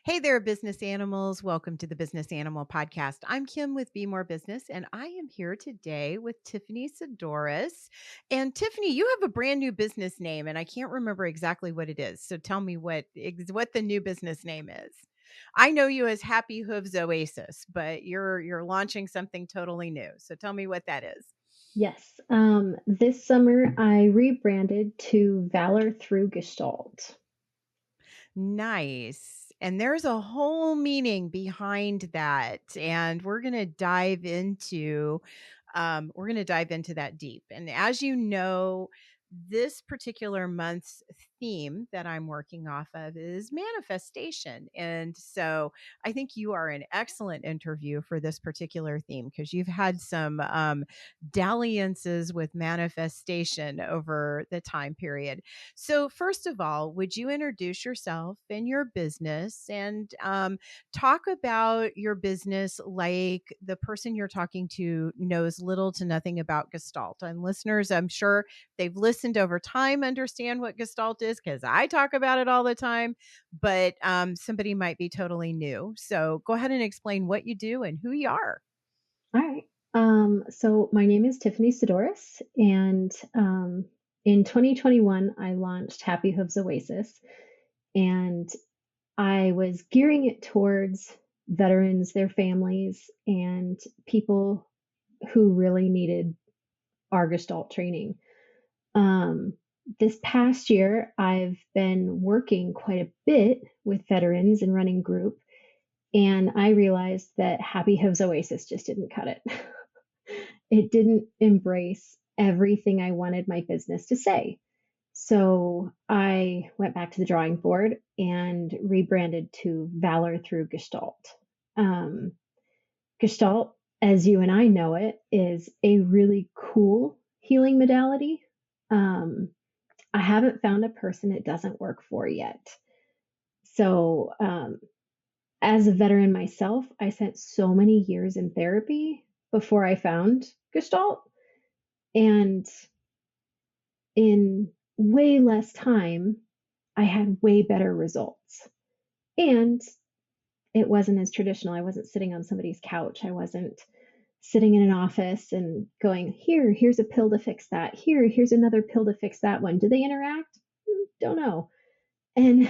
Hey there, business animals. Welcome to the Business Animal Podcast. I'm Kim with Be More Business, and I am here today with Tiffany Sedorus. And Tiffany, you have a brand new business name, and I can't remember exactly what it is. So tell me what the new business name is. I know you as Happy Hooves Oasis, but you're launching something totally new. So tell me what that is. Yes. This summer I rebranded to Valor through Gestalt. Nice. And there's a whole meaning behind that. And we're going to dive into that deep. And as you know, this particular month's theme that I'm working off of is manifestation. And so I think you are an excellent interview for this particular theme because you've had some dalliances with manifestation over the time period. So, first of all, would you introduce yourself and your business and talk about your business like the person you're talking to knows little to nothing about Gestalt? And listeners, I'm sure they've listened over time, understand what Gestalt is because I talk about it all the time, but somebody might be totally new. So, go ahead and explain what you do and who you are. All right. So my name is Tiffany Sedorus, and in 2021 I launched Happy Hooves Oasis, and I was gearing it towards veterans, their families, and people who really needed our Gestalt training. Um, this past year, I've been working quite a bit with veterans and running group, and I realized that Happy Hooves Oasis just didn't cut it. It didn't embrace everything I wanted my business to say. So I went back to the drawing board and rebranded to Valor through Gestalt. Um, Gestalt, as you and I know it, is a really cool healing modality. Um, I haven't found a person it doesn't work for yet. So, as a veteran myself, I spent so many years in therapy before I found Gestalt. And in way less time, I had way better results. And it wasn't as traditional. I wasn't sitting on somebody's couch. I wasn't sitting in an office and going, here's a pill to fix that. Here's another pill to fix that one. Do they interact? Don't know. And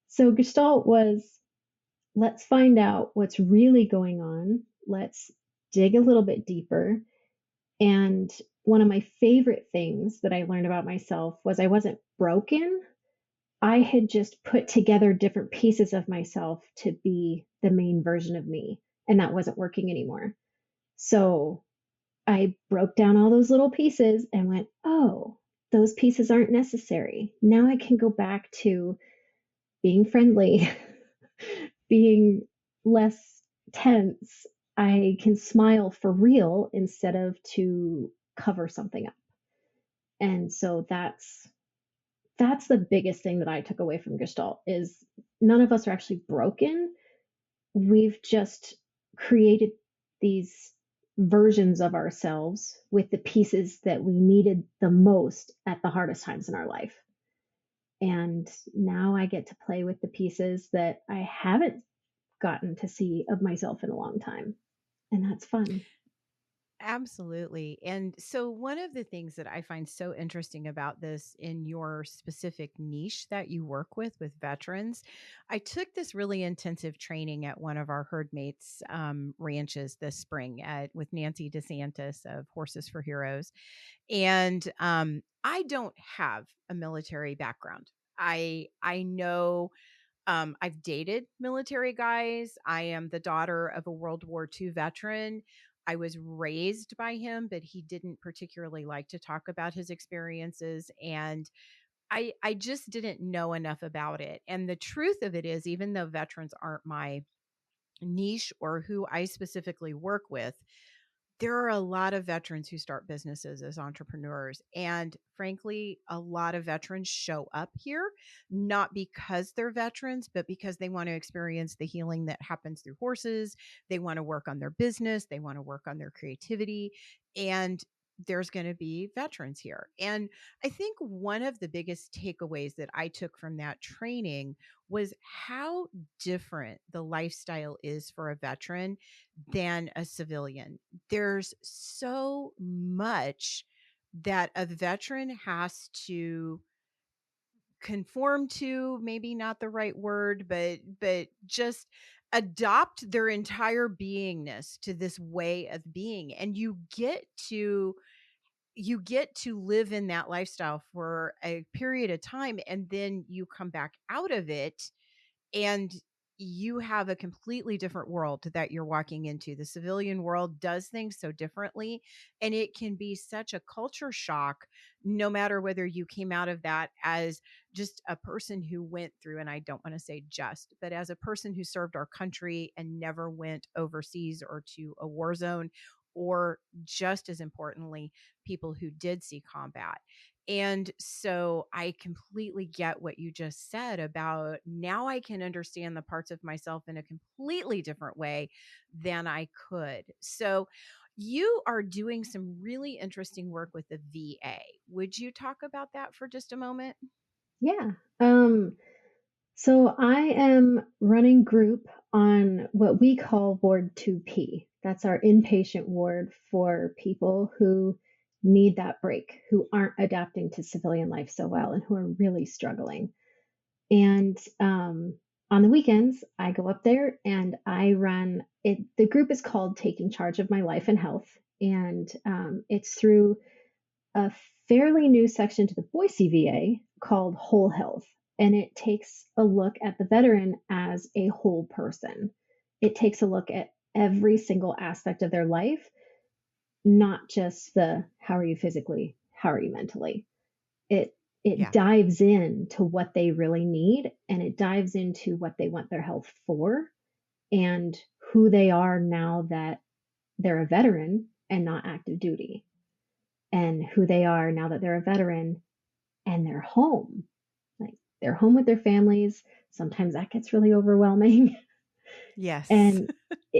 so Gestalt was, let's find out what's really going on. Let's dig a little bit deeper. And one of my favorite things that I learned about myself was I wasn't broken. I had just put together different pieces of myself to be the main version of me, and that wasn't working anymore. So I broke down all those little pieces and went, oh, those pieces aren't necessary. Now I can go back to being friendly, being less tense. I can smile for real instead of to cover something up. And so that's the biggest thing that I took away from Gestalt is none of us are actually broken. We've just created these versions of ourselves with the pieces that we needed the most at the hardest times in our life. And now I get to play with the pieces that I haven't gotten to see of myself in a long time. And that's fun. Absolutely. And so, one of the things that I find so interesting about this in your specific niche that you work with veterans, I took this really intensive training at one of our herd mates ranches this spring with Nancy DeSantis of Horses for Heroes. And I don't have a military background. I know I've dated military guys. I am the daughter of a World War II veteran. I was raised by him, but he didn't particularly like to talk about his experiences. And I just didn't know enough about it. And the truth of it is, even though veterans aren't my niche or who I specifically work with, there are a lot of veterans who start businesses as entrepreneurs. And frankly, a lot of veterans show up here, not because they're veterans, but because they want to experience the healing that happens through horses. They want to work on their business, they want to work on their creativity. And there's going to be veterans here. And I think one of the biggest takeaways that I took from that training was how different the lifestyle is for a veteran than a civilian. There's so much that a veteran has to conform to, maybe not the right word, but just adopt their entire beingness to this way of being. And you get to live in that lifestyle for a period of time, and then you come back out of it, and you have a completely different world that you're walking into. The civilian world does things so differently, and it can be such a culture shock, no matter whether you came out of that as just a person who went through, and I don't want to say just, but as a person who served our country and never went overseas or to a war zone, or just as importantly, people who did see combat. And so I completely get what you just said about, now I can understand the parts of myself in a completely different way than I could. So you are doing some really interesting work with the VA. Would you talk about that for just a moment? Yeah. So I am running group on what we call Ward 2P. That's our inpatient ward for people who need that break, who aren't adapting to civilian life so well, and who are really struggling. And on the weekends, I go up there and I run it. The group is called Taking Charge of My Life and Health. And it's through a fairly new section to the Boise VA called Whole Health. And it takes a look at the veteran as a whole person. It takes a look at every single aspect of their life, not just the how are you physically, how are you mentally. It it Yeah. dives into what they really need, and it dives into what they want their health for, and who they are now that they're a veteran and not active duty, and who they are now that they're a veteran and they're home. Like they're home with their families. Sometimes that gets really overwhelming. Yes. and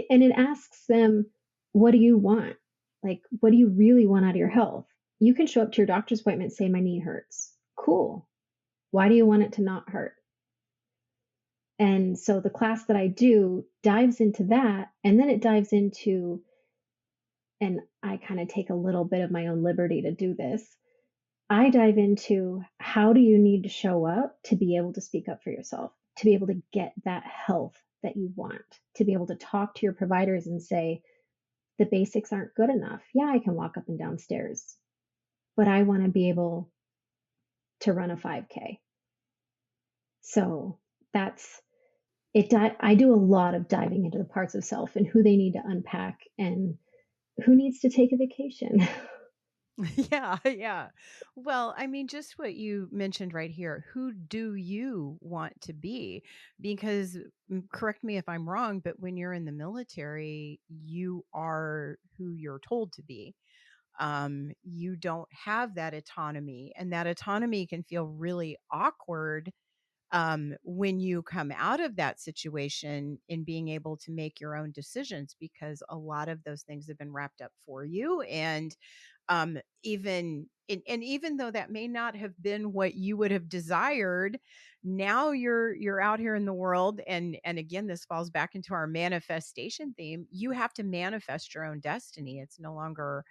and it asks them, what do you want? Like, what do you really want out of your health? You can show up to your doctor's appointment and say, my knee hurts. Cool. Why do you want it to not hurt? And so the class that I do dives into that, and then it dives into, and I kind of take a little bit of my own liberty to do this. I dive into, how do you need to show up to be able to speak up for yourself, to be able to get that health that you want, to be able to talk to your providers and say, the basics aren't good enough. Yeah, I can walk up and down stairs, but I want to be able to run a 5K. So that's it. I do a lot of diving into the parts of self and who they need to unpack and who needs to take a vacation. Yeah, yeah. Well, I mean, just what you mentioned right here. Who do you want to be? Because, correct me if I'm wrong, but when you're in the military, you are who you're told to be. You don't have that autonomy, and that autonomy can feel really awkward when you come out of that situation in being able to make your own decisions, because a lot of those things have been wrapped up for you. And even though that may not have been what you would have desired, now you're out here in the world, and again, this falls back into our manifestation theme. You have to manifest your own destiny. It's no longer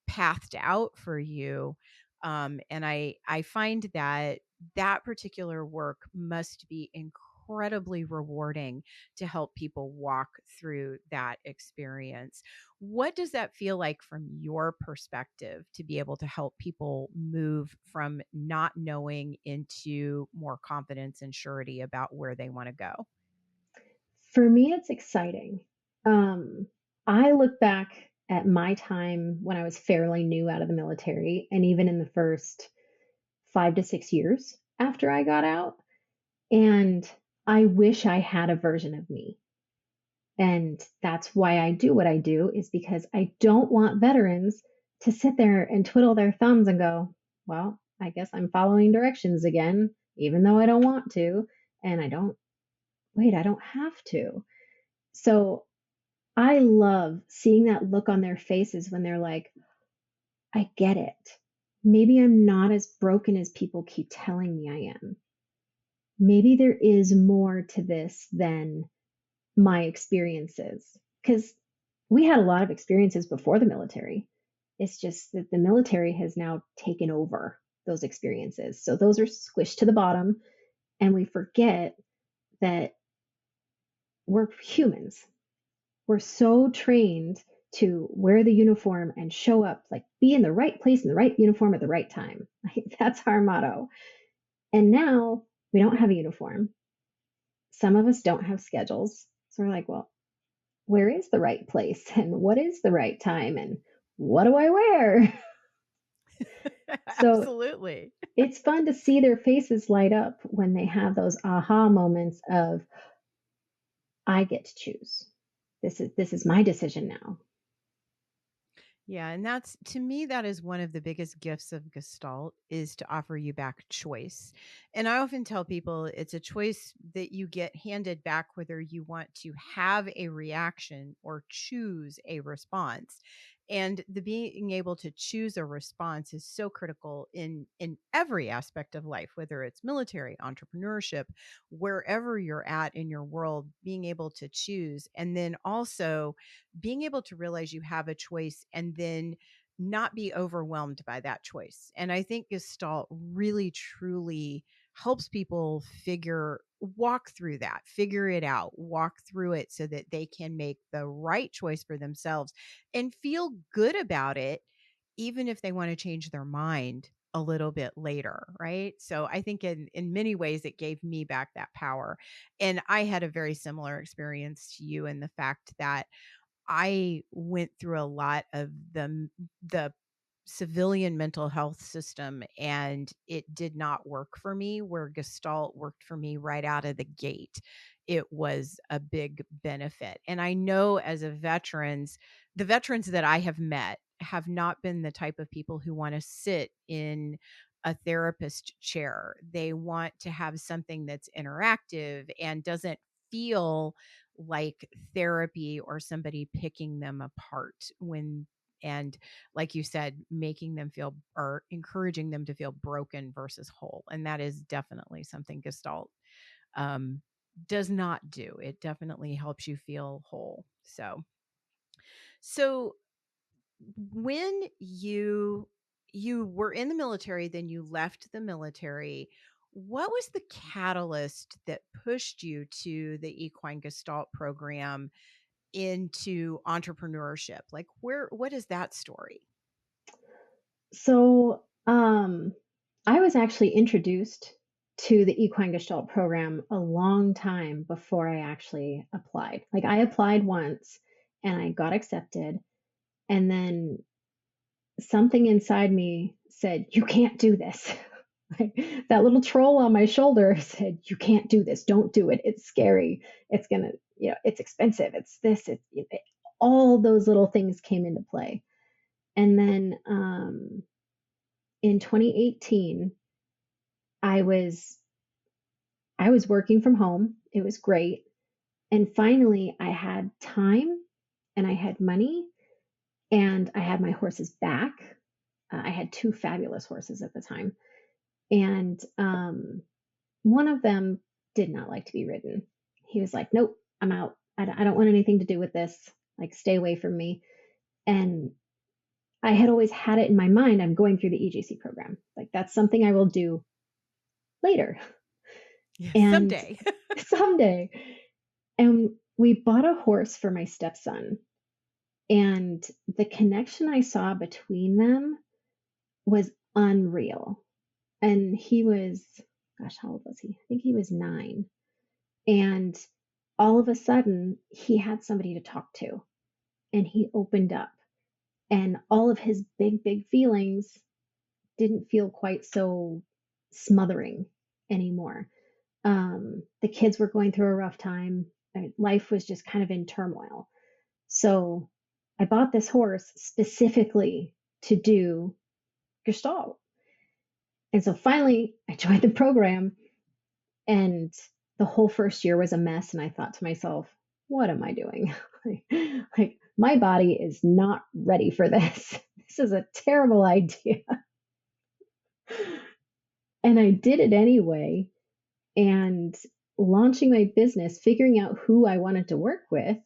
pathed out for you. And I find that that particular work must be incredibly rewarding to help people walk through that experience. What does that feel like from your perspective, to be able to help people move from not knowing into more confidence and surety about where they want to go? For me, it's exciting. Um, I look back at my time when I was fairly new out of the military, and even in the first 5 to 6 years after I got out, and I wish I had a version of me. And that's why I do what I do, is because I don't want veterans to sit there and twiddle their thumbs and go, well, I guess I'm following directions again, even though I don't want to. And I don't have to. So I love seeing that look on their faces when they're like, I get it. Maybe I'm not as broken as people keep telling me I am. Maybe there is more to this than my experiences. Because we had a lot of experiences before the military. It's just that the military has now taken over those experiences. So those are squished to the bottom, and we forget that we're humans. We're so trained to wear the uniform and show up, like be in the right place in the right uniform at the right time. That's our motto. And now we don't have a uniform. Some of us don't have schedules. So we're like, well, where is the right place and what is the right time and what do I wear? So Absolutely. it's fun to see their faces light up when they have those aha moments of I get to choose. This is my decision now. Yeah, and that's to me that is one of the biggest gifts of Gestalt is to offer you back choice. And I often tell people it's a choice that you get handed back whether you want to have a reaction or choose a response. And the being able to choose a response is so critical in every aspect of life, whether it's military, entrepreneurship, wherever you're at in your world, being able to choose and then also being able to realize you have a choice and then not be overwhelmed by that choice. And I think Gestalt really truly helps people walk through that, figure it out, walk through it so that they can make the right choice for themselves and feel good about it, even if they want to change their mind a little bit later, right? So I think in many ways it gave me back that power. And I had a very similar experience to you in the fact that I went through a lot of the civilian mental health system and it did not work for me where Gestalt worked for me right out of the gate. It was a big benefit. And I know as the veterans that I have met have not been the type of people who want to sit in a therapist chair. They want to have something that's interactive and doesn't feel like therapy or somebody picking them apart when and like you said making them feel or encouraging them to feel broken versus whole, and that is definitely something Gestalt um, does not do. It definitely helps you feel whole. So when you were in the military, then you left the military, what was the catalyst that pushed you to the Equine Gestalt program into entrepreneurship? Like what is that story? So I was actually introduced to the Equine Gestalt program a long time before I actually applied. Like I applied once and I got accepted, and then something inside me said, "You can't do this." Like, that little troll on my shoulder said, "You can't do this. Don't do it. It's scary. It's gonna, it's expensive. It's this. All those little things came into play." And then in 2018, I was I was working from home. It was great. And finally, I had time and I had money and I had my horses back. I had two fabulous horses at the time. And one of them did not like to be ridden. He was like, "Nope, I'm out. I don't want anything to do with this. Like, stay away from me." And I had always had it in my mind, I'm going through the EGC program. Like, that's something I will do later. Yeah, And someday. someday. And we bought a horse for my stepson. And the connection I saw between them was unreal. And he was, gosh, how old was he? I think he was 9. And all of a sudden, he had somebody to talk to and he opened up. And all of his big, big feelings didn't feel quite so smothering anymore. The kids were going through a rough time. Life was just kind of in turmoil. So I bought this horse specifically to do Gestalt. And so finally, I joined the program, and the whole first year was a mess. And I thought to myself, what am I doing? like, my body is not ready for this. this is a terrible idea. And I did it anyway. And launching my business, figuring out who I wanted to work with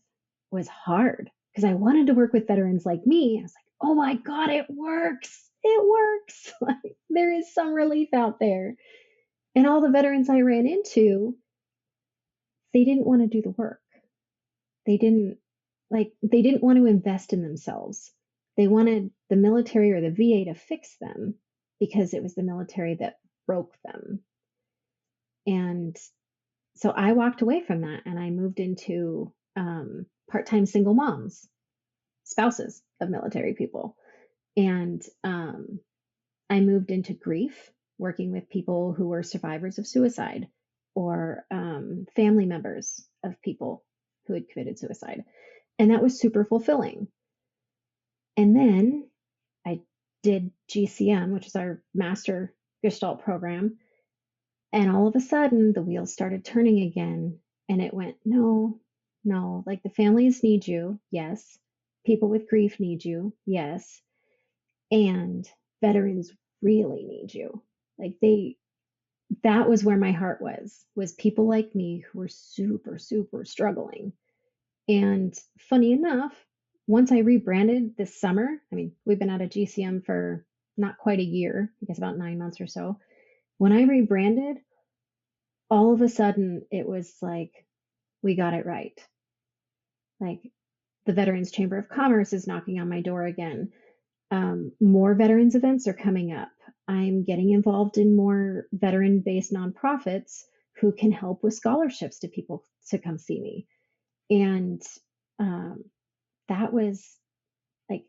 was hard because I wanted to work with veterans like me. I was like, oh my God, it works. It works. Like, there is some relief out there. And all the veterans I ran into, they didn't want to do the work. They didn't want to invest in themselves. They wanted the military or the VA to fix them because it was the military that broke them. And so I walked away from that and I moved into part time single moms, spouses of military people. And I moved into grief, working with people who were survivors of suicide or family members of people who had committed suicide. And that was super fulfilling. And then I did GCM, which is our master Gestalt program. And all of a sudden, the wheels started turning again. And it went, no, no, like the families need you. Yes. People with grief need you. Yes. And veterans really need you. Like that was where my heart was people like me who were super, super struggling. And funny enough, once I rebranded this summer, I mean, we've been out of GCM for not quite a year, I guess about 9 months or so. When I rebranded, all of a sudden it was like, we got it right. Like the Veterans Chamber of Commerce is knocking on my door again. More veterans events are coming up. I'm getting involved in more veteran based nonprofits who can help with scholarships to people to come see me. And um, that was like,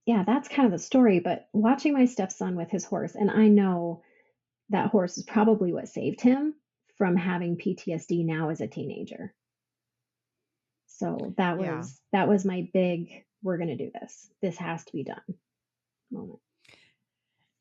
yeah, that's kind of the story. But watching my stepson with his horse, and I know that horse is probably what saved him from having PTSD now as a teenager. So Yeah. that was my big, we're going to do this. This has to be done moment.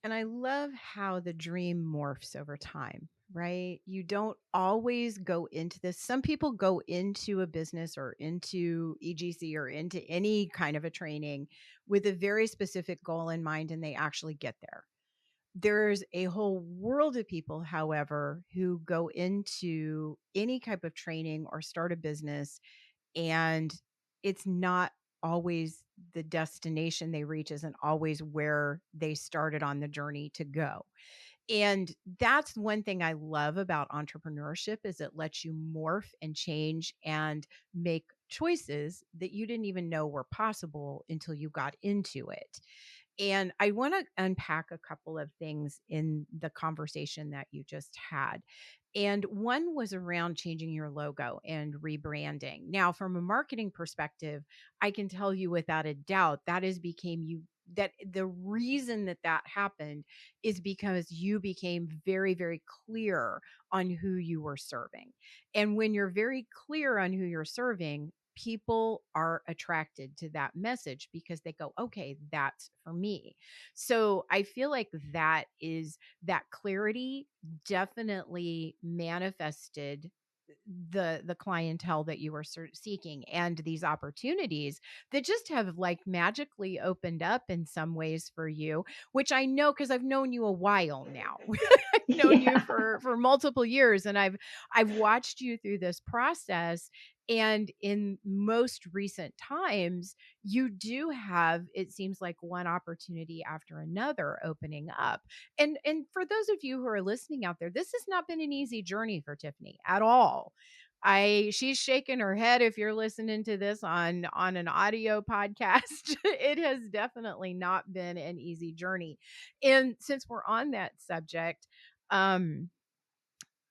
And I love how the dream morphs over time, right? You don't always go into this. Some people go into a business or into EGC or into any kind of a training with a very specific goal in mind, and they actually get there. There's a whole world of people, however, who go into any type of training or start a business, and it's not always the destination they reach, isn't always where they started on the journey to go. And that's one thing I love about entrepreneurship is it lets you morph and change and make choices that you didn't even know were possible until you got into it. And I want to unpack a couple of things in the conversation that you just had. And one was around changing your logo and rebranding. Now, from a marketing perspective, I can tell you without a doubt that is became you that the reason that that happened is because you became very, very clear on who you were serving. And when you're very clear on who you're serving, people are attracted to that message because they go, okay, that's for me. So I feel like that clarity definitely manifested the clientele that you were seeking and these opportunities that just have like magically opened up in some ways for you, which I know because I've known you a while now. I've known you Yeah. for multiple years, and I've watched you through this process. And in most recent times, you do have, it seems like, one opportunity after another opening up. And for those of you who are listening out there, this has not been an easy journey for Tiffany at all. I She's shaking her head if you're listening to this on an audio podcast. It has definitely not been an easy journey. And since we're on that subject, um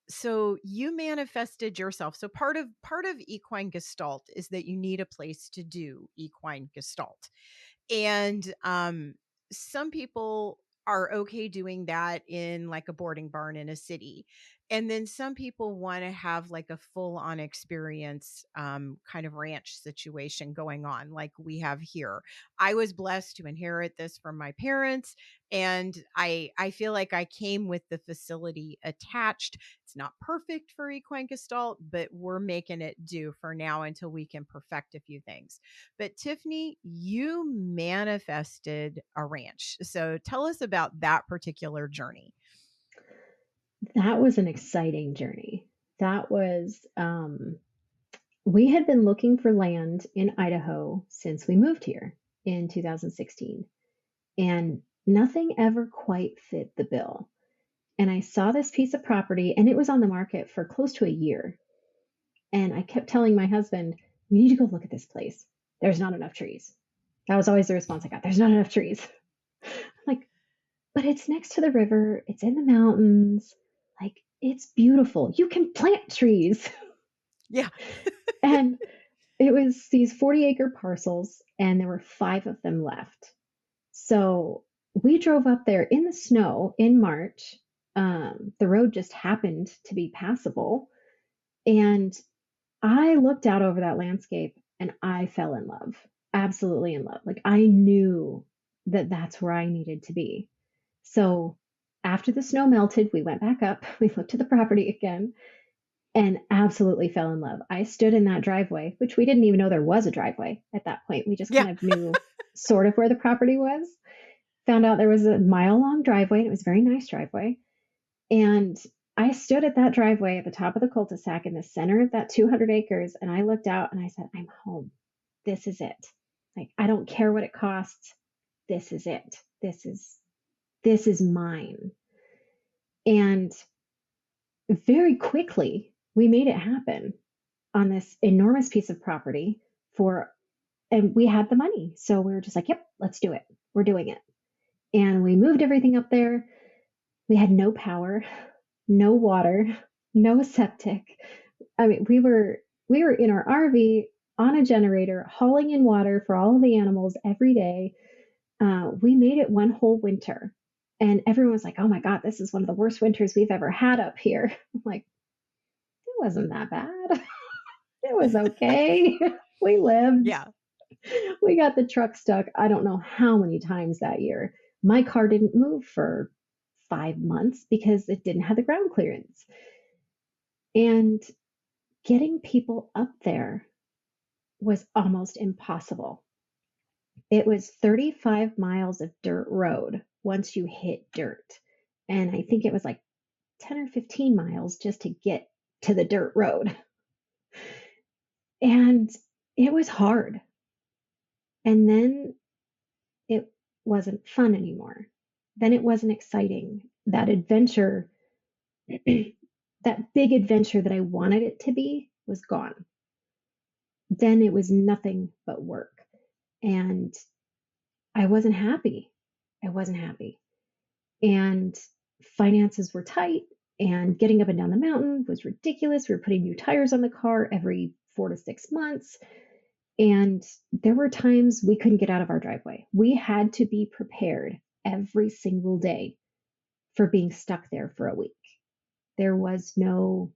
so you manifested yourself. So part of equine gestalt is that you need a place to do equine gestalt. And some people are okay doing that in like a boarding barn in a city. And then some people want to have like a full on experience, kind of ranch situation going on, like we have here. I was blessed to inherit this from my parents, and I feel like I came with the facility attached. It's not perfect for Equine Gestalt, but we're making it do for now until we can perfect a few things. But Tiffany, you manifested a ranch. So tell us about that particular journey. That was an exciting journey. That was, we had been looking for land in Idaho since we moved here in 2016, and nothing ever quite fit the bill. And I saw this piece of property, and it was on the market for close to a year. And I kept telling my husband, we need to go look at this place. There's not enough trees. That was always the response I got. There's not enough trees. I'm like, but it's next to the river. It's in the mountains. Like, it's beautiful. You can plant trees. Yeah. And it was these 40-acre parcels, and there were 5 of them left. So we drove up there in the snow in March. The road just happened to be passable. And I looked out over that landscape and I fell in love, absolutely in love. Like I knew that that's where I needed to be. So after the snow melted, we went back up, we looked at the property again, and absolutely fell in love. I stood in that driveway, which we didn't even know there was a driveway at that point. We just Yeah. kind of knew sort of where the property was. Found out there was a mile long driveway, and it was a very nice driveway. And I stood at that driveway at the top of the cul-de-sac in the center of that 200 acres, and I looked out and I said, I'm home. This is it. Like, I don't care what it costs. This is it. This is mine. And very quickly, we made it happen on this enormous piece of property and we had the money. So we were just like, yep, let's do it. We're doing it. And we moved everything up there. We had no power, no water, no septic. I mean, we were in our RV on a generator, hauling in water for all of the animals every day. We made it one whole winter, and everyone was like, "Oh my God, this is one of the worst winters we've ever had up here." I'm like, "It wasn't that bad. It was okay. We lived. Yeah. We got the truck stuck. I don't know how many times that year. My car didn't move for 5 months because it didn't have the ground clearance." And getting people up there was almost impossible. It was 35 miles of dirt road once you hit dirt. And I think it was like 10 or 15 miles just to get to the dirt road. And it was hard. And then it wasn't fun anymore. Then it wasn't exciting. That adventure, that big adventure that I wanted it to be, was gone. Then it was nothing but work. And I wasn't happy. I wasn't happy. And finances were tight, and getting up and down the mountain was ridiculous. We were putting new tires on the car every 4 to 6 months. And there were times we couldn't get out of our driveway. We had to be prepared every single day for being stuck there for a week. There was no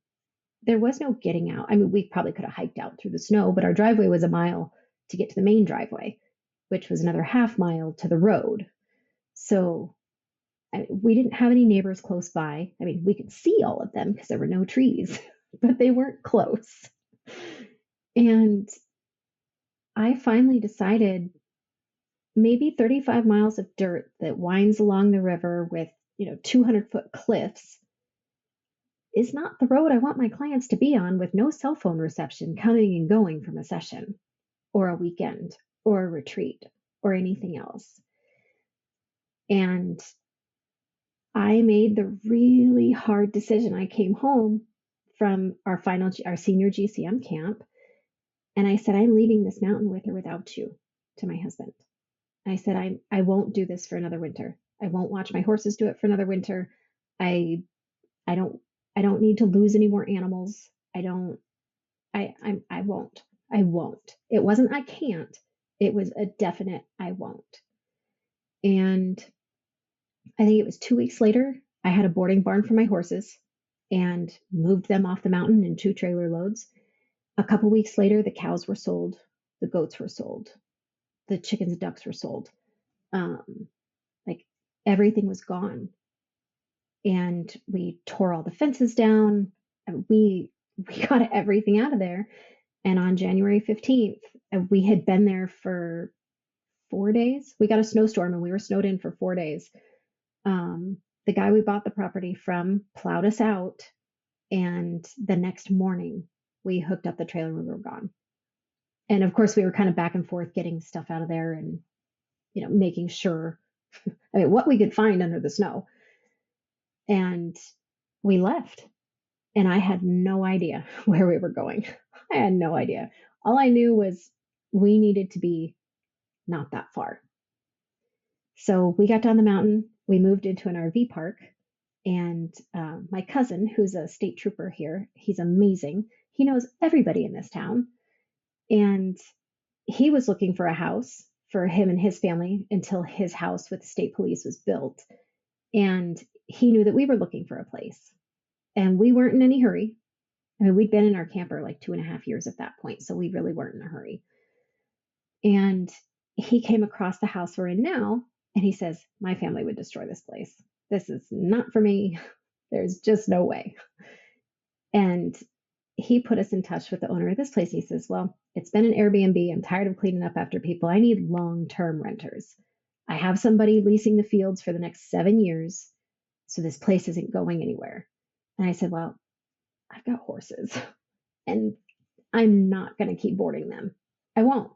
there was no getting out. I mean, we probably could have hiked out through the snow, but our driveway was a mile to get to the main driveway, which was another half mile to the road. So we didn't have any neighbors close by. I mean, we could see all of them because there were no trees, but they weren't close. And I finally decided maybe 35 miles of dirt that winds along the river with, 200-foot cliffs is not the road I want my clients to be on, with no cell phone reception coming and going from a session or a weekend or a retreat or anything else. And I made the really hard decision. I came home from our senior GCM camp, and I said, I'm leaving this mountain with or without you, to my husband. And I said, I won't do this for another winter. I won't watch my horses do it for another winter. I I don't I don't need to lose any more animals. I won't. I won't. It wasn't I can't. It was a definite I won't. And I think it was 2 weeks later, I had a boarding barn for my horses. and moved them off the mountain in 2 trailer loads. A couple weeks later, the cows were sold, the goats were sold, the chickens and ducks were sold. Um, like everything was gone. And we tore all the fences down. And we got everything out of there. And on January 15th, we had been there for 4 days. We got a snowstorm and we were snowed in for 4 days. The guy we bought the property from plowed us out, and the next morning we hooked up the trailer and we were gone. And of course, we were kind of back and forth getting stuff out of there and making sure, I mean, what we could find under the snow. And we left, and I had no idea where we were going. I had no idea. All I knew was we needed to be not that far. So we got down the mountain, we moved into an RV park, and my cousin, who's a state trooper here, he's amazing. He knows everybody in this town, and he was looking for a house for him and his family until his house with the state police was built. And he knew that we were looking for a place, and we weren't in any hurry. I mean, we'd been in our camper like 2.5 years at that point, so we really weren't in a hurry. And he came across the house we're in now, and he says, "My family would destroy this place. This is not for me. There's just no way." And he put us in touch with the owner of this place. He says, "Well, it's been an Airbnb. I'm tired of cleaning up after people. I need long-term renters. I have somebody leasing the fields for the next 7 years, so this place isn't going anywhere." And I said, "Well, I've got horses, and I'm not going to keep boarding them. I won't.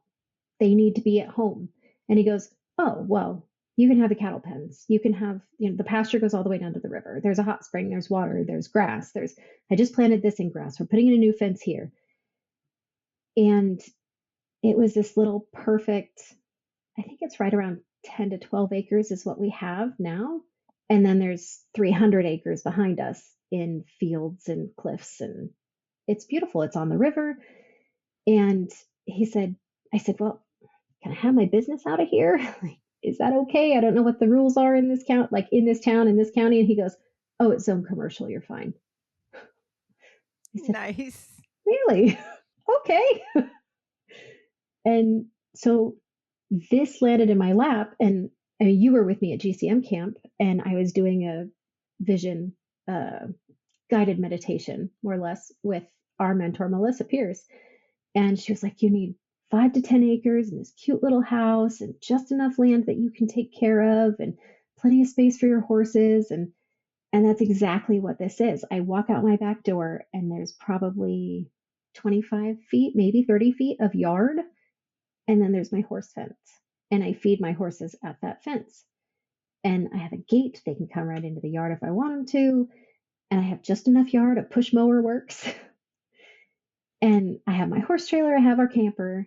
They need to be at home." And he goes, "Oh, well, you can have the cattle pens. You can have, the pasture goes all the way down to the river. There's a hot spring, there's water, there's grass. I just planted this in grass. We're putting in a new fence here." And it was this little perfect, I think it's right around 10 to 12 acres is what we have now. And then there's 300 acres behind us in fields and cliffs. And it's beautiful. It's on the river. And I said, "Well, can I have my business out of here? Is that okay? I don't know what the rules are in this count, like in this town, in this county." And he goes, "Oh, it's zone commercial. You're fine." I said, Nice. "Really?" Okay. And so this landed in my lap, and you were with me at GCM camp, and I was doing a vision uh, guided meditation, more or less, with our mentor, Melissa Pierce. And she was like, "You need 5 to 10 acres and this cute little house and just enough land that you can take care of and plenty of space for your horses." And that's exactly what this is. I walk out my back door and there's probably 25 feet, maybe 30 feet of yard. And then there's my horse fence. And I feed my horses at that fence. And I have a gate. They can come right into the yard if I want them to. And I have just enough yard. A push mower works. And I have my horse trailer. I have our camper.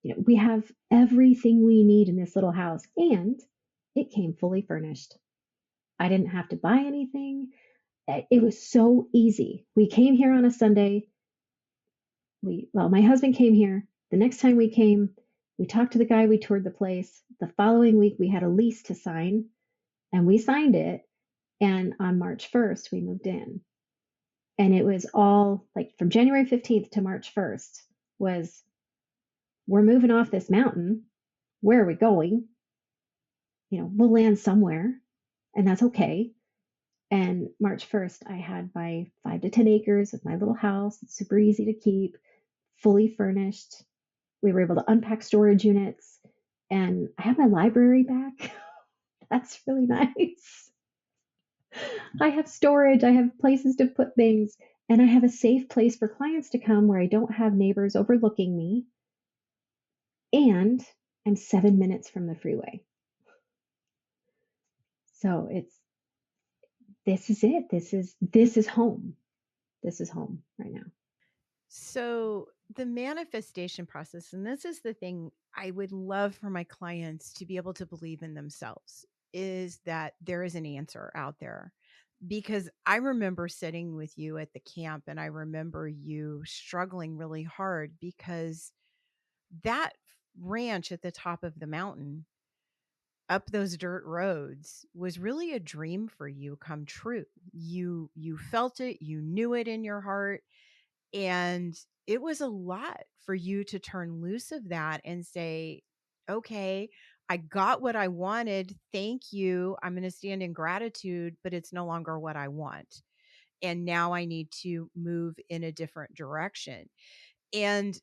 We have everything we need in this little house. And it came fully furnished. I didn't have to buy anything. It was so easy. We came here on a Sunday. My husband came here. The next time we came, we talked to the guy, we toured the place. The following week, we had a lease to sign, and we signed it. And on March 1st, we moved in. And it was all like from January 15th to March 1st was, we're moving off this mountain. Where are we going? We'll land somewhere, and that's okay. And March 1st, I had my 5 to 10 acres with my little house. It's super easy to keep, fully furnished. We were able to unpack storage units, and I have my library back. That's really nice. I have storage, I have places to put things, and I have a safe place for clients to come where I don't have neighbors overlooking me. And I'm 7 minutes from the freeway. So this is it. This is home. This is home right now. So, the manifestation process, and this is the thing I would love for my clients to be able to believe in themselves, is that there is an answer out there. Because I remember sitting with you at the camp and I remember you struggling really hard because that ranch at the top of the mountain up those dirt roads was really a dream for you come true. You felt it, you knew it in your heart, and it was a lot for you to turn loose of that and say, "Okay, I got what I wanted. Thank you. I'm going to stand in gratitude, but it's no longer what I want. And now I need to move in a different direction." And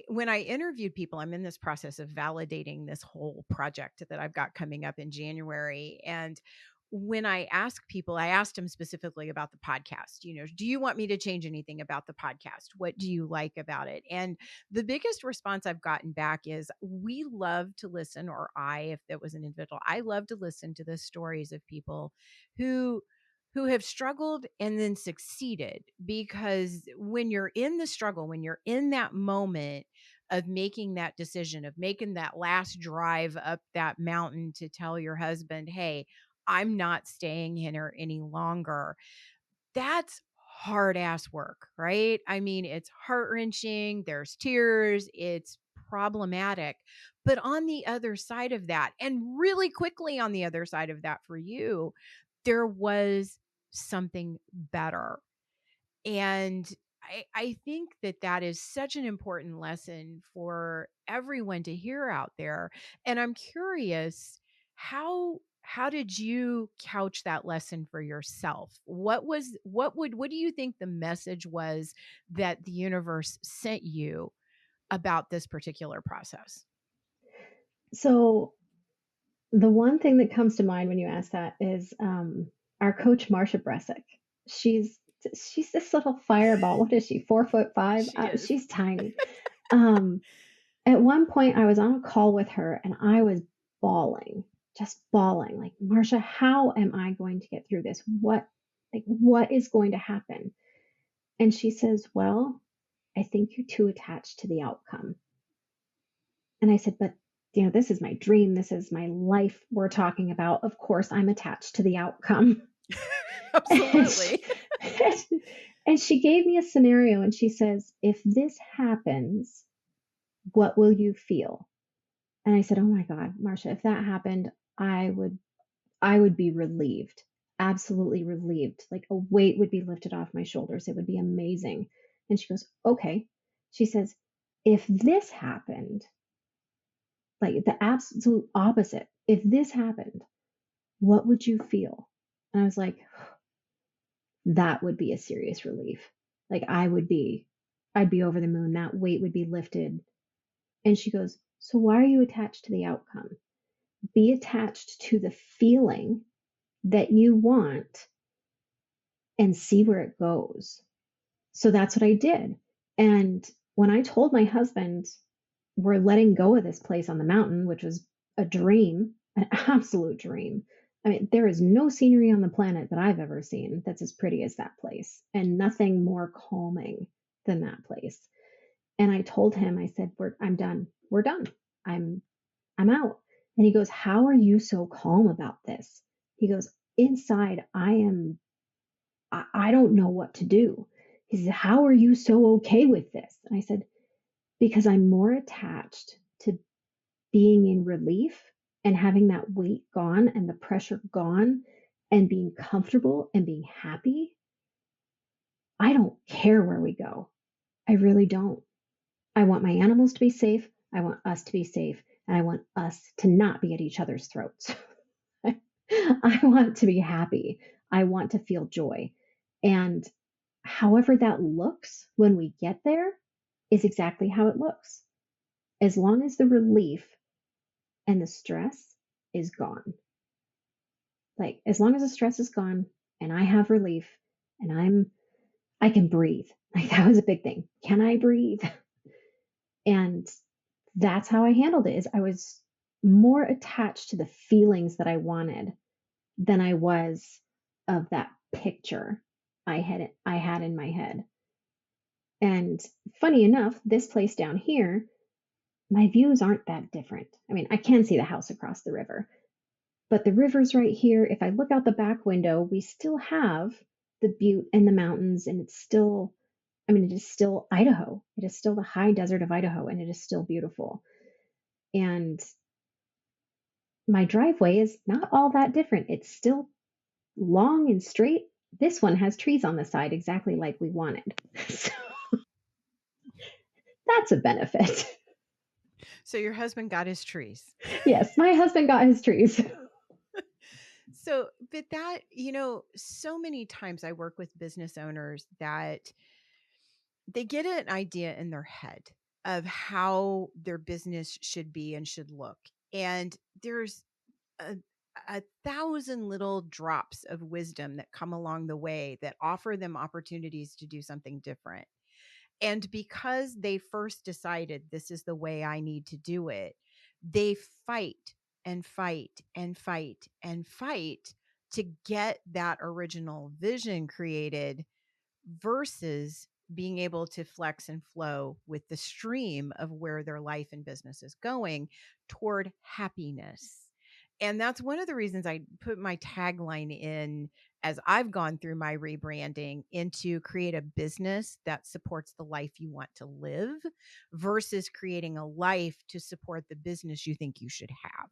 when I interviewed people, I'm in this process of validating this whole project that I've got coming up in January. And when I ask people, I asked them specifically about the podcast, do you want me to change anything about the podcast? What do you like about it? And the biggest response I've gotten back is, we love to listen, or if it was an individual, I love to listen to the stories of people who have struggled and then succeeded. Because when you're in the struggle, when you're in that moment of making that decision, of making that last drive up that mountain to tell your husband, "Hey, I'm not staying here any longer," that's hard ass work, right? I mean, it's heart wrenching, there's tears, it's problematic. But on the other side of that, and really quickly on the other side of that for you, there was something better. And I think that that is such an important lesson for everyone to hear out there. And I'm curious, how did you couch that lesson for yourself? What do you think the message was that the universe sent you about this particular process? So the one thing that comes to mind when you ask that is our coach Marsha Bresick. She's she's this little fireball. What is she? 4'5". She is. She's tiny. Um, at one point, I was on a call with her and I was bawling, just bawling. Like, Marsha, how am I going to get through this? What is going to happen? And she says, "Well, I think you're too attached to the outcome." And I said, "But, this is my dream. This is my life we're talking about. Of course, I'm attached to the outcome." And she, Absolutely. and she gave me a scenario and she says, "If this happens, what will you feel?" And I said, "Oh my God, Marsha, if that happened, I would be relieved, absolutely relieved. Like a weight would be lifted off my shoulders. It would be amazing." And she goes, "Okay." She says, "If this happened, like the absolute opposite, if this happened, what would you feel?" And I was like, that would be a serious relief. Like I'd be over the moon. That weight would be lifted. And she goes, "So why are you attached to the outcome? Be attached to the feeling that you want and see where it goes." So that's what I did. And when I told my husband we're letting go of this place on the mountain, which was a dream, an absolute dream. I mean, there is no scenery on the planet that I've ever seen that's as pretty as that place, and nothing more calming than that place. And I told him, I said, I'm done. We're done. I'm I'm out. And he goes, "How are you so calm about this?" He goes, "Inside, I don't know what to do." He said, "How are you so okay with this?" And I said, "Because I'm more attached to being in relief and having that weight gone and the pressure gone and being comfortable and being happy. I don't care where we go. I really don't. I want my animals to be safe. I want us to be safe. And I want us to not be at each other's throats. I want to be happy. I want to feel joy. And however that looks when we get there is exactly how it looks. As long as the relief and the stress is gone. Like, as long as the stress is gone and I have relief and I can breathe. Like, that was a big thing. Can I breathe? And that's how I handled it. Is I was more attached to the feelings that I wanted than I was of that picture I had in my head. And funny enough, this place down here, my views aren't that different. I mean, I can see the house across the river, but the river's right here. If I look out the back window, we still have the butte and the mountains, and it's still, I mean, it is still Idaho. It is still the high desert of Idaho, and it is still beautiful. And my driveway is not all that different. It's still long and straight. This one has trees on the side, exactly like we wanted. So that's a benefit. So your husband got his trees. Yes, my husband got his trees. So, but that, so many times I work with business owners that they get an idea in their head of how their business should be and should look. And there's a, a thousand little drops of wisdom that come along the way that offer them opportunities to do something different. And because they first decided this is the way I need to do it, they fight and fight and fight and fight to get that original vision created versus being able to flex and flow with the stream of where their life and business is going toward happiness. And that's one of the reasons I put my tagline in as I've gone through my rebranding into create a business that supports the life you want to live versus creating a life to support the business you think you should have.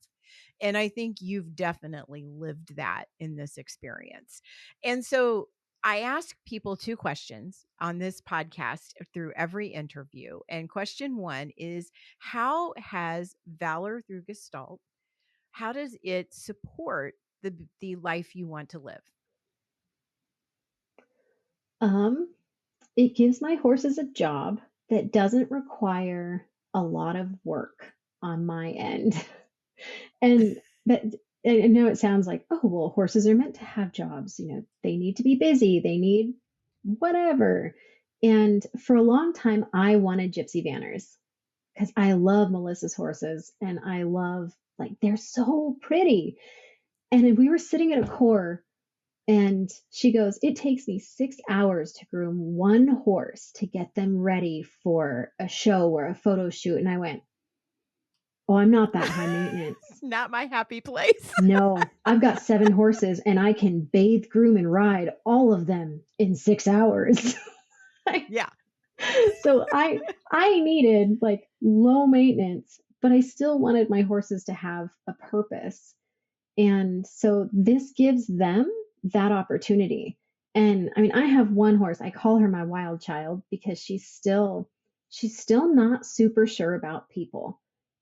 And I think you've definitely lived that in this experience. And so I ask people two questions on this podcast through every interview. And question one is, how has Valor through Gestalt, how does it support the life you want to live? Um, it gives my horses a job that doesn't require a lot of work on my end. And that, I know it sounds like, oh, well, horses are meant to have jobs. They need to be busy, they need whatever. And for a long time, I wanted gypsy banners because I love Melissa's horses and I love, like, they're so pretty. And then we were sitting at a core and she goes, it takes me 6 hours to groom one horse to get them ready for a show or a photo shoot. And I went, oh, I'm not that high maintenance. Not my happy place. No, I've got 7 horses and I can bathe, groom, and ride all of them in 6 hours. Yeah. So I needed like low maintenance, but I still wanted my horses to have a purpose. And so this gives them that opportunity. And I mean, I have one horse. I call her my wild child because she's still not super sure about people.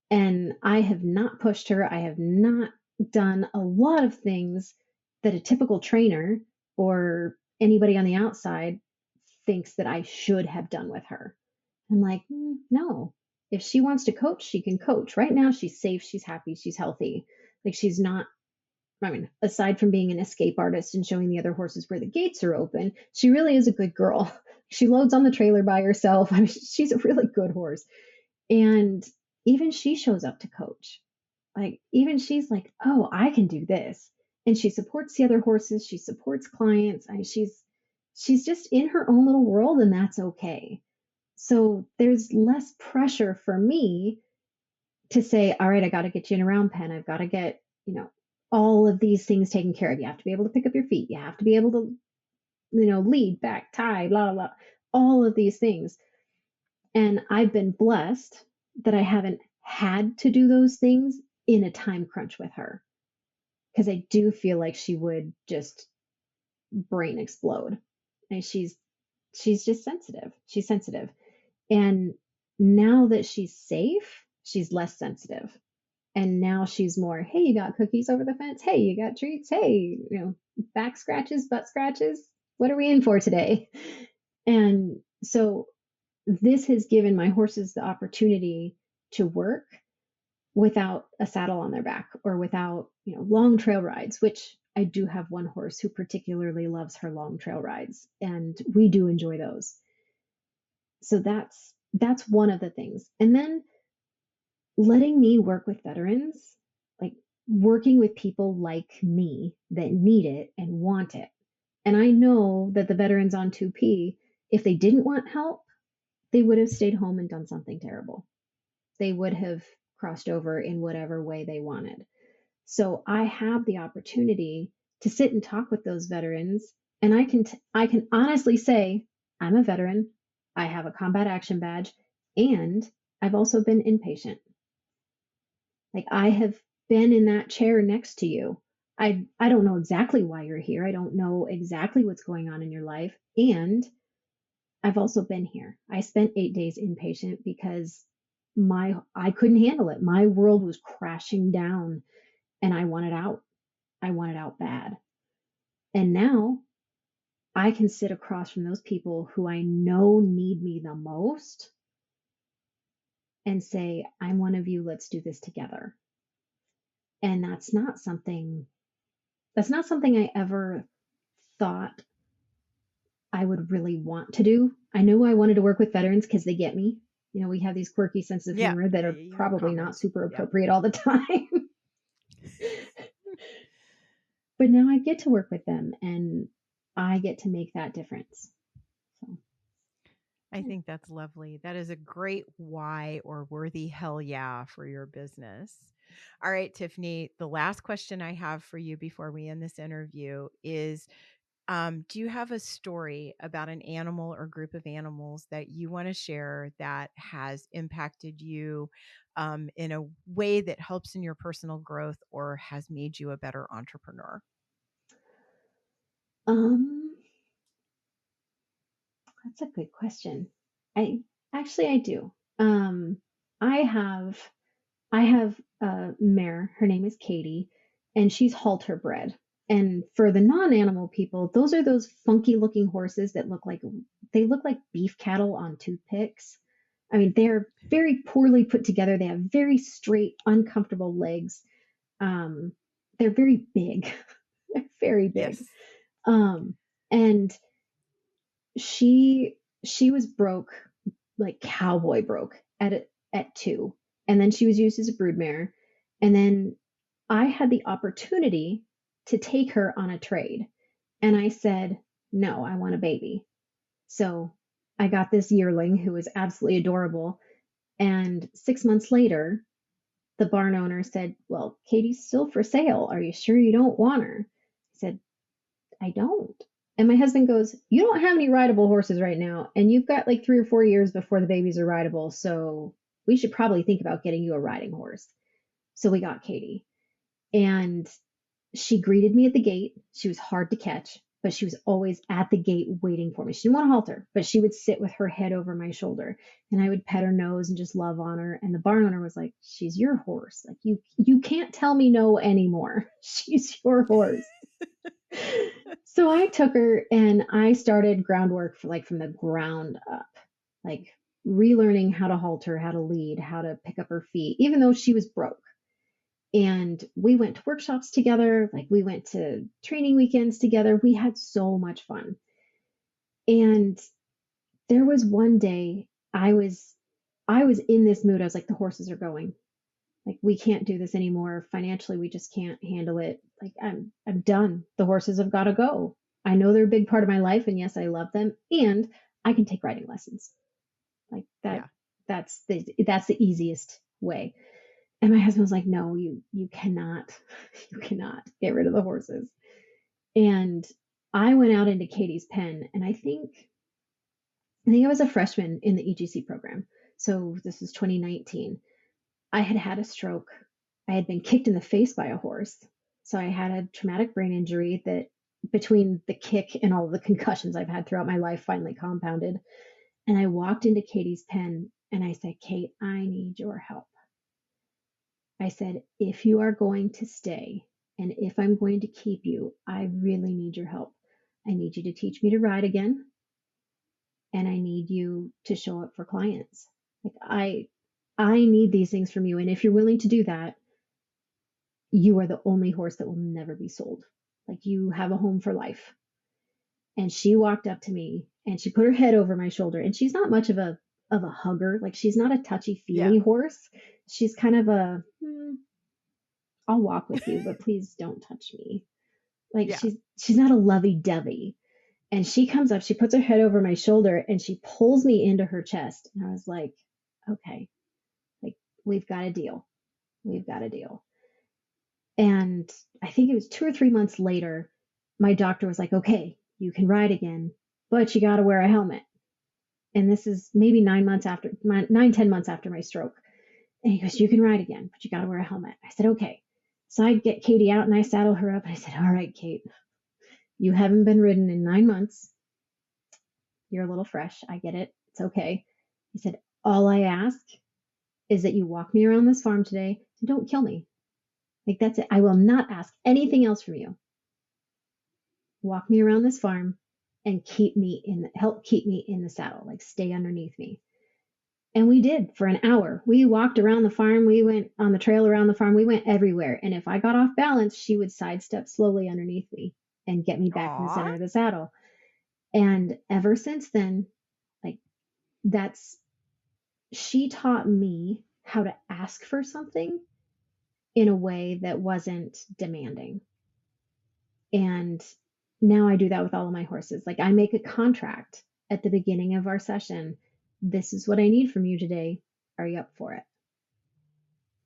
And I have not pushed her. I have not done a lot of things that a typical trainer or anybody on the outside thinks that I should have done with her. I'm like, no. If she wants to coach, she can coach. Right now, she's safe, she's happy, she's healthy. Like, she's not, I mean, aside from being an escape artist and showing the other horses where the gates are open, she really is a good girl. She loads on the trailer by herself. I mean, she's a really good horse. And even she shows up to coach. Like, even she's like, oh, I can do this. And she supports the other horses. She supports clients. I mean, she's just in her own little world, and that's okay. So there's less pressure for me to say, all right, I got to get you in a round pen. I've got to get, all of these things taken care of. You have to be able to pick up your feet. You have to be able to, lead, back, tie, blah, blah, blah, all of these things. And I've been blessed that I haven't had to do those things in a time crunch with her because I do feel like she would just brain explode. And she's just sensitive. She's sensitive. And now that she's safe, she's less sensitive. And now she's more, hey, you got cookies over the fence? Hey, you got treats? Hey, back scratches, butt scratches. What are we in for today? And so this has given my horses the opportunity to work without a saddle on their back or without, long trail rides, which I do have one horse who particularly loves her long trail rides, and we do enjoy those. So that's one of the things. And then letting me work with veterans, like working with people like me that need it and want it. And I know that the veterans on 2P, if they didn't want help, they would have stayed home and done something terrible. They would have crossed over in whatever way they wanted. So I have the opportunity to sit and talk with those veterans, and I can honestly say I'm a veteran. I have a combat action badge, and I've also been inpatient. Like, I have been in that chair next to you. I don't know exactly why you're here. I don't know exactly what's going on in your life. And I've also been here. I spent 8 days inpatient because I couldn't handle it. My world was crashing down and I wanted out. I wanted out bad. And now I can sit across from those people who I know need me the most and say, I'm one of you, let's do this together. And that's not something I ever thought I would really want to do. I knew I wanted to work with veterans because they get me. You know, we have these quirky senses of Yeah, humor that are you have probably not comments. super Yep. appropriate all the time. But now I get to work with them and I get to make that difference. So, I think that's lovely. That is a great why or worthy hell yeah for your business. All right, Tiffany, the last question I have for you before we end this interview is do you have a story about an animal or group of animals that you want to share that has impacted you in a way that helps in your personal growth or has made you a better entrepreneur? um, that's a good question. I I do. Um, I have I have a mare. Her name is Katie, and she's halter bred. And for the non-animal people, those are those funky looking horses that look like beef cattle on toothpicks. I mean, they're very poorly put together. They have very straight, uncomfortable legs. Um, they're very big. They're very big. Yes. Um, and she was broke, like cowboy broke at 2, and then she was used as a broodmare, and then I had the opportunity to take her on a trade, and I said no, I want a baby. So I got this yearling who was absolutely adorable, and 6 months later the barn owner said, well, Katie's still for sale, are you sure you don't want her? I said, I don't. And my husband goes, you don't have any rideable horses right now, and you've got like 3 or 4 years before the babies are rideable, so we should probably think about getting you a riding horse. So we got Katie, and she greeted me at the gate. She was hard to catch, but she was always at the gate waiting for me. She didn't want to halter, but she would sit with her head over my shoulder, and I would pet her nose and just love on her. And the barn owner was like, she's your horse. Like you can't tell me no anymore. She's your horse. So I took her and I started groundwork for like from the ground up, like relearning how to halter, how to lead, how to pick up her feet, even though she was broke. And we went to workshops together, like we went to training weekends together. We had so much fun. And there was one day I was in this mood. I was like, the horses are going. Like we can't do this anymore. Financially, we just can't handle it. Like I'm done. The horses have got to go. I know they're a big part of my life, and yes, I love them. And I can take riding lessons. Like that. Yeah. That's the easiest way. And my husband was like, no, you cannot, you cannot get rid of the horses. And I went out into Katie's pen, and I think I was a freshman in the EGC program. So this was 2019. I had had a stroke. I had been kicked in the face by a horse. So I had a traumatic brain injury that, between the kick and all the concussions I've had throughout my life, finally compounded. And I walked into Katie's pen and I said, Kate, I need your help. I said, if you are going to stay and if I'm going to keep you, I really need your help. I need you to teach me to ride again, and I need you to show up for clients. Like I need these things from you, and if you're willing to do that, you are the only horse that will never be sold. Like you have a home for life. And she walked up to me and she put her head over my shoulder, and she's not much of a hugger. Like she's not a touchy Yeah. feely horse. She's kind of a I'll walk with you, but please don't touch me. Like Yeah. she's not a lovey-dovey. And she comes up, she puts her head over my shoulder and she pulls me into her chest. And I was like, okay, like we've got a deal. We've got a deal. And I think it was 2 or 3 months later, my doctor was like, okay, you can ride again, but you got to wear a helmet. And this is maybe 9, 10 months after my stroke. And he goes, you can ride again, but you got to wear a helmet. I said, okay. So I get Katie out and I saddle her up and I said, all right, Kate, you haven't been ridden in 9 months. You're a little fresh. I get it. It's okay. He said, all I ask is that you walk me around this farm today and don't kill me. Like, that's it. I will not ask anything else from you. Walk me around this farm and help keep me in the saddle, like stay underneath me. And we did for an hour. We walked around the farm. We went on the trail around the farm. We went everywhere. And if I got off balance, she would sidestep slowly underneath me and get me back in the Aw. center of the saddle. And ever since then, like, that's, she taught me how to ask for something in a way that wasn't demanding. And now I do that with all of my horses. Like, I make a contract at the beginning of our session. This is what I need from you today. Are you up for it?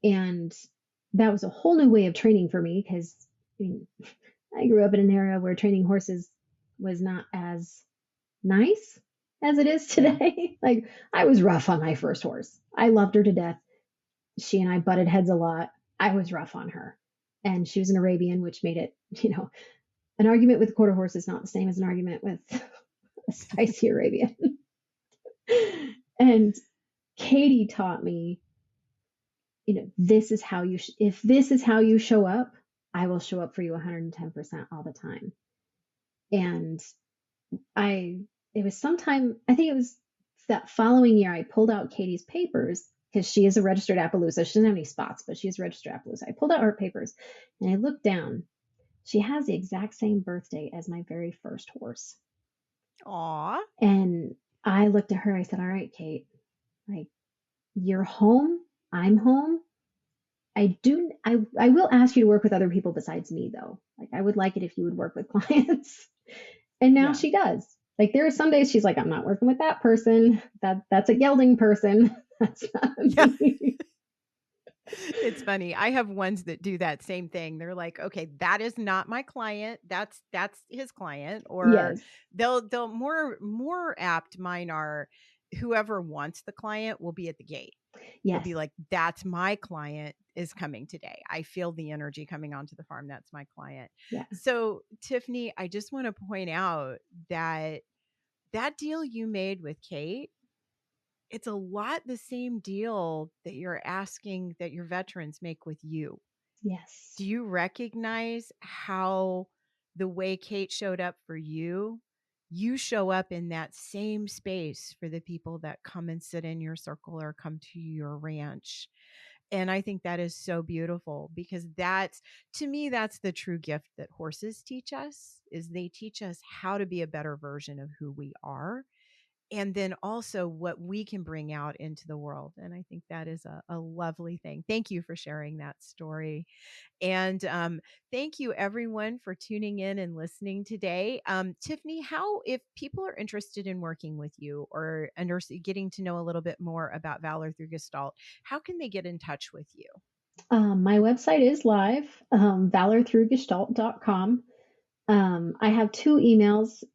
And that was a whole new way of training for me because I mean, I grew up in an era where training horses was not as nice as it is Yeah. today. Like, I was rough on my first horse. I loved her to death. She and I butted heads a lot. I was rough on her. And she was an Arabian, which made it, an argument with a quarter horse is not the same as an argument with a spicy Arabian. And Katie taught me, this is how if this is how you show up, I will show up for you 110% all the time. And it was sometime, I think it was that following year, I pulled out Katie's papers because she is a registered Appaloosa. She doesn't have any spots, but she is a registered Appaloosa. I pulled out her papers and I looked down. She has the exact same birthday as my very first horse. Aw. And I looked at her, I said, all right, Kate, like, you're home, I'm home. I will ask you to work with other people besides me though. Like, I would like it if you would work with clients. And now Yeah. she does. Like, there are some days she's like, I'm not working with that person. That's a gelding person. That's not Yeah. me. It's funny. I have ones that do that same thing. They're like, "Okay, that is not my client. That's his client." Or Yes. they'll more apt mine are whoever wants the client will be at the gate. They'll Yes. be like, "That's my client is coming today. I feel the energy coming onto the farm. That's my client." Yeah. So, Tiffany, I just want to point out that that deal you made with Kate, it's a lot the same deal that you're asking that your veterans make with you. Yes. Do you recognize how the way Kate showed up for you, you show up in that same space for the people that come and sit in your circle or come to your ranch? And I think that is so beautiful because that's, to me, that's the true gift that horses teach us is they teach us how to be a better version of who we are and then also what we can bring out into the world. And I think that is a lovely thing. Thank you for sharing that story. And thank you, everyone, for tuning in and listening today. Tiffany, how, if people are interested in working with you or getting to know a little bit more about Valor through Gestalt, how can they get in touch with you? My website is live, valorthroughgestalt.com. I have two emails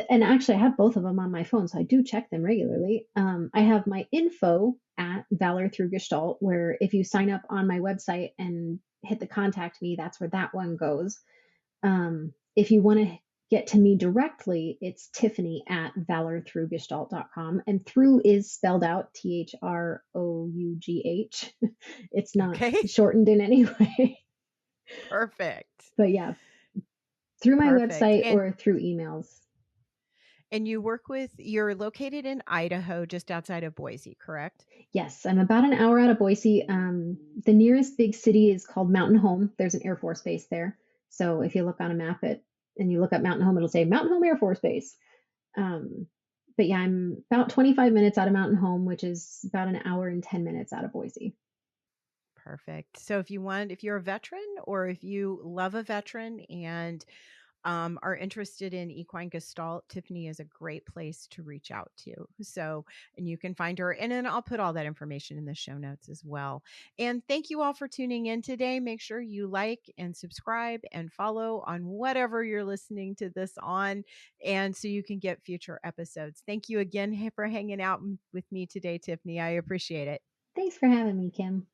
and actually I have both of them on my phone, so I do check them regularly. I have my info at Valor Through Gestalt, where if you sign up on my website and hit the contact me, that's where that one goes. If you want to get to me directly, it's Tiffany at valorthroughgestalt.com. And through is spelled out THROUGH. It's not Okay. shortened in any way. Perfect. But yeah, through my Perfect. website or through emails. And you're located in Idaho, just outside of Boise, correct? Yes, I'm about an hour out of Boise. The nearest big city is called Mountain Home. There's an Air Force base there. So if you look on a map and you look up Mountain Home, it'll say Mountain Home Air Force Base. Um, but yeah, I'm about 25 minutes out of Mountain Home, which is about an hour and 10 minutes out of Boise. Perfect. So if you're a veteran or if you love a veteran and are interested in equine gestalt, Tiffany is a great place to reach out to. So, and you can find her, and then I'll put all that information in the show notes as well. And thank you all for tuning in today. Make sure you like and subscribe and follow on whatever you're listening to this on, and so you can get future episodes. Thank you again for hanging out with me today, Tiffany. I appreciate it. Thanks for having me, Kim.